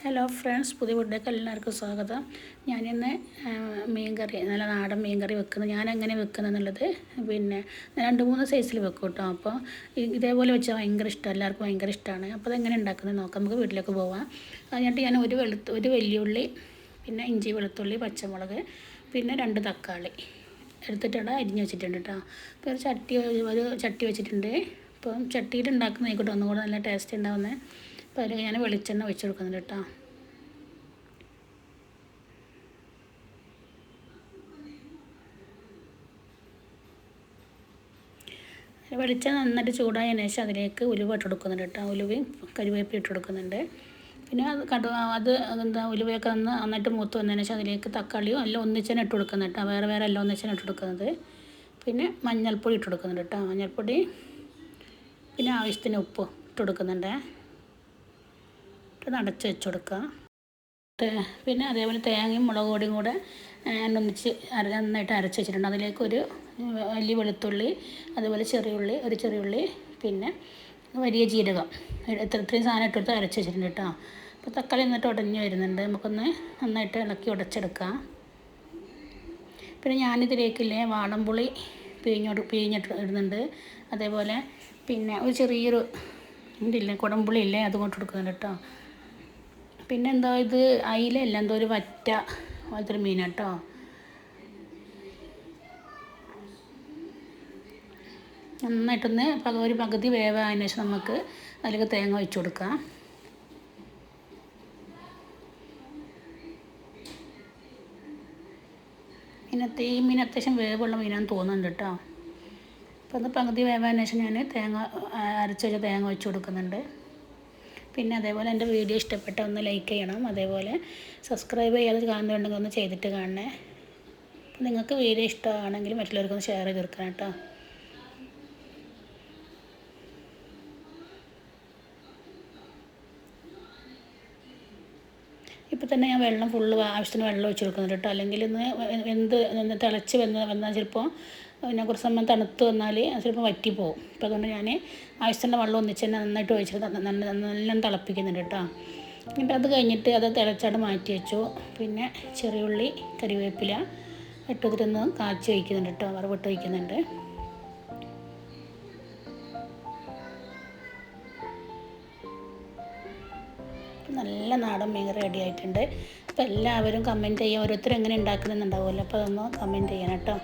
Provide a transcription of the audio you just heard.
Hello friends, പുതിയ വീട്ടിലേക്ക് എല്ലാവർക്കും സ്വാഗതം. ഞാനിന്ന് മീൻകറി, നല്ല നാടൻ മീൻകറി വെക്കുന്നത് ഞാനെങ്ങനെ വെക്കുന്നത് എന്നുള്ളത് പിന്നെ 2-3 സൈസിൽ വെക്കും കേട്ടോ. അപ്പോൾ ഇതേപോലെ വെച്ചാൽ ഭയങ്കര ഇഷ്ടമാണ്, എല്ലാവർക്കും ഭയങ്കര ഇഷ്ടമാണ്. അപ്പോൾ അതെങ്ങനെ ഉണ്ടാക്കുന്നത് നോക്കാം, നമുക്ക് വീട്ടിലേക്ക് പോവാം. അതിനായിട്ട് ഞാൻ ഒരു വലിയുള്ളി, പിന്നെ ഇഞ്ചി, വെളുത്തുള്ളി, പച്ചമുളക്, പിന്നെ 2 തക്കാളി എടുത്തിട്ടുണ്ട്, അരിഞ്ഞ് വെച്ചിട്ടുണ്ട് കേട്ടോ. അപ്പോൾ ഒരു ചട്ടി വെച്ചിട്ടുണ്ട്. അപ്പം ചട്ടിയിൽ ഉണ്ടാക്കുന്നതായിക്കോട്ടെ ഒന്നും കൂടെ നല്ല ടേസ്റ്റ് ഉണ്ടാവുന്നത്. അപ്പോൾ അതിൽ ഞാൻ വെളിച്ചെണ്ണ ഒഴിച്ച് കൊടുക്കുന്നുണ്ട് കേട്ടോ. വെളിച്ചെണ്ണ നന്നായിട്ട് ചൂടായതിനു ശേഷം അതിലേക്ക് ഉലുവ ഇട്ട് കൊടുക്കുന്നുണ്ട് കേട്ടോ. ഉലുവയും കരിവേപ്പില ഇട്ട് കൊടുക്കുന്നുണ്ട്. പിന്നെ ഉലുവയൊക്കെ നന്നായിട്ട് മൂത്ത് വന്നതിന് ശേഷം അതിലേക്ക് തക്കാളിയും എല്ലാം ഒന്നിച്ചന്നെ ഇട്ട് കൊടുക്കുന്നുണ്ട് കേട്ടോ. വേറെ എല്ലാം ഒന്നിച്ചന്നെ ഇട്ട് കൊടുക്കുന്നത്. പിന്നെ മഞ്ഞൾപ്പൊടി ഇട്ട് കൊടുക്കുന്നുണ്ട് കേട്ടോ. മഞ്ഞൾപ്പൊടി, പിന്നെ ആവശ്യത്തിന് ഉപ്പ് ഇട്ട് കൊടുക്കുന്നുണ്ട്. അടച്ച് വെച്ച് കൊടുക്കുക. പിന്നെ അതേപോലെ തേങ്ങയും മുളക് പൊടിയും കൂടെ നന്നായിട്ട് അരച്ച് വെച്ചിട്ടുണ്ട്. അതിലേക്ക് ഒരു വലിയ വെളുത്തുള്ളി, അതുപോലെ ഒരു ചെറിയുള്ളി, പിന്നെ വലിയ ജീരകം, ഇത്രയും സാധനം ഇട്ടെടുത്ത് അരച്ച് വെച്ചിട്ടുണ്ട് കേട്ടോ. അപ്പോൾ തക്കാളി നന്നായിട്ട് ഉടഞ്ഞ് വരുന്നുണ്ട്. നമുക്കൊന്ന് നന്നായിട്ട് ഇളക്കി ഉടച്ചെടുക്കാം. പിന്നെ ഞാനിതിലേക്കില്ലേ വാളംപുളി പിഴിഞ്ഞിട്ട് ഇടുന്നുണ്ട്. അതേപോലെ പിന്നെ ഒരു ചെറിയൊരു കുടംപുളി ഇല്ലേ, അതും കൊണ്ട് കൊടുക്കുന്നുണ്ട് കേട്ടോ. പിന്നെ ഇത് അയിലല്ല, ഒരു വറ്റ പോലത്തെ ഒരു മീനാണ് കേട്ടോ. നന്നായിട്ടൊന്ന് ഒരു പകുതി വേവായതിനു ശേഷം നമുക്ക് അതിലേക്ക് തേങ്ങ ഒഴിച്ച് കൊടുക്കാം. ഈ മീൻ അത്യാവശ്യം വേവുള്ള മീനാണെന്ന് തോന്നുന്നുണ്ട് കേട്ടോ. അപ്പോൾ അത് പകുതി വേവായതിനു ശേഷം ഞാൻ അരച്ച് വെച്ച തേങ്ങ ഒഴിച്ച് കൊടുക്കുന്നുണ്ട്. പിന്നെ അതേപോലെ എൻ്റെ വീഡിയോ ഇഷ്ടപ്പെട്ട ഒന്ന് ലൈക്ക് ചെയ്യണം. അതേപോലെ സബ്സ്ക്രൈബ് ചെയ്യാതെ കാണുന്നുണ്ടെങ്കിൽ ഒന്ന് ചെയ്തിട്ട് കാണണേ. അപ്പോൾ നിങ്ങൾക്ക് വീഡിയോ ഇഷ്ടമാണെങ്കിൽ മറ്റുള്ളവർക്കൊന്ന് ഷെയർ ചെയ്ത് കൊടുക്കണം കേട്ടോ. ഇപ്പോൾ തന്നെ ഞാൻ വെള്ളം ആവശ്യത്തിന് വെള്ളം ഒഴിച്ച് കൊടുക്കുന്നുണ്ട് കേട്ടോ. അല്ലെങ്കിൽ ഒന്ന് തിളച്ച് വന്നാൽ ചിലപ്പോൾ പിന്നെ കുറച്ച് സമയം തണുത്ത് വന്നാൽ ചിലപ്പോൾ വറ്റിപ്പോവും. അപ്പോൾ അതുകൊണ്ട് ഞാൻ ആവശ്യത്തിൻ്റെ വെള്ളം ഒന്നിച്ച് തന്നെ നന്നായിട്ട് ഒഴിച്ചിട്ട് നല്ല തിളപ്പിക്കുന്നുണ്ട് കേട്ടോ. എന്നിട്ട് അത് കഴിഞ്ഞിട്ട് അത് തിളച്ചാട്ട് മാറ്റി വെച്ചു. പിന്നെ ചെറിയുള്ളി, കരിവേപ്പില ഇട്ടൊന്ന് കാച്ചി വയ്ക്കുന്നുണ്ട് കേട്ടോ, വറവിട്ട് വയ്ക്കുന്നുണ്ട്. നല്ല നാടൻ മീൻ റെഡി ആയിട്ടുണ്ട്. അപ്പോൾ എല്ലാവരും കമൻറ്റ് ചെയ്യുക, ഓരോരുത്തരും എങ്ങനെ ഉണ്ടാക്കുന്നുണ്ടാവുമല്ലോ. അപ്പോൾ അതൊന്ന് കമൻറ്റ് ചെയ്യണം കേട്ടോ.